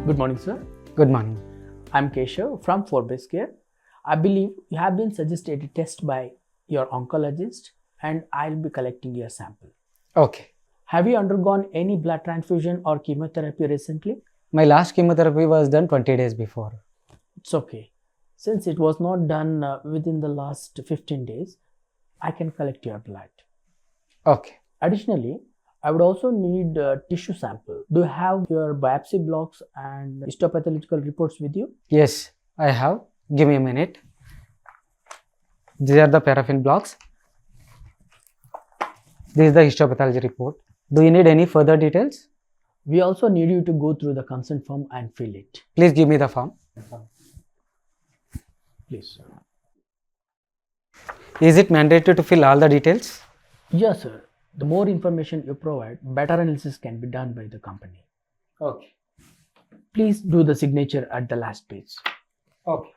Good morning, sir. Good morning. I'm Keshav from Forbes Care. I believe you have been suggested a test by your oncologist and I'll be collecting your sample. Okay. Have you undergone any blood transfusion or chemotherapy recently? My last chemotherapy was done 20 days before. It's okay. Since it was not done within the last 15 days, I can collect your blood. Okay. Additionally, I would also need a tissue sample. Do you have your biopsy blocks and histopathological reports with you? Yes, I have. Give me a minute. These are the paraffin blocks. This is the histopathology report. Do you need any further details? We also need you to go through the consent form and fill it. Please give me the form. Please, sir. Is it mandatory to fill all the details? Yes, sir. The more information you provide, better analysis can be done by the company. Okay. Please do the signature at the last page. Okay.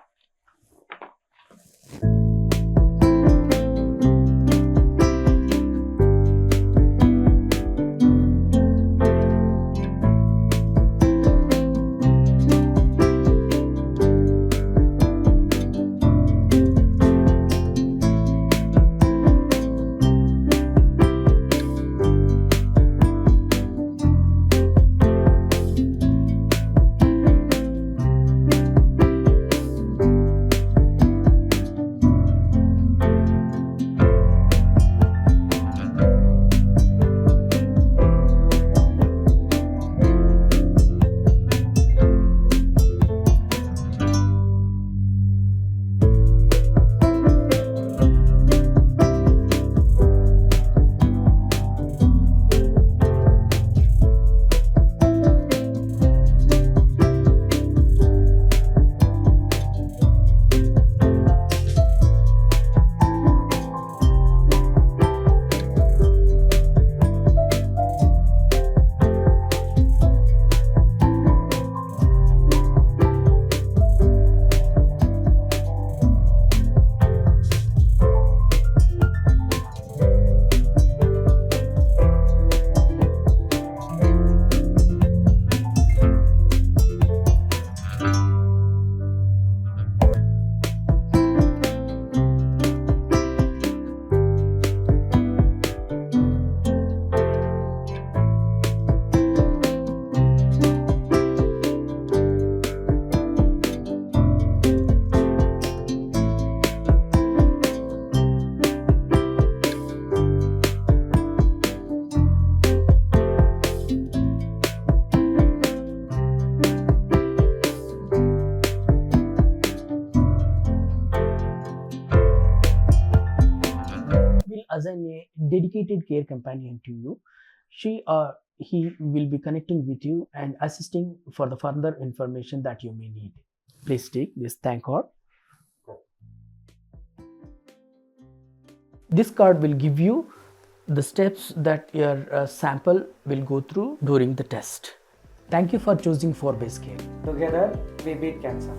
Will assign a dedicated care companion to you. She or he will be connecting with you and assisting for the further information that you may need. Please take this thank card. This card will give you the steps that your sample will go through during the test. Thank you for choosing Forbes Care. Together we beat cancer.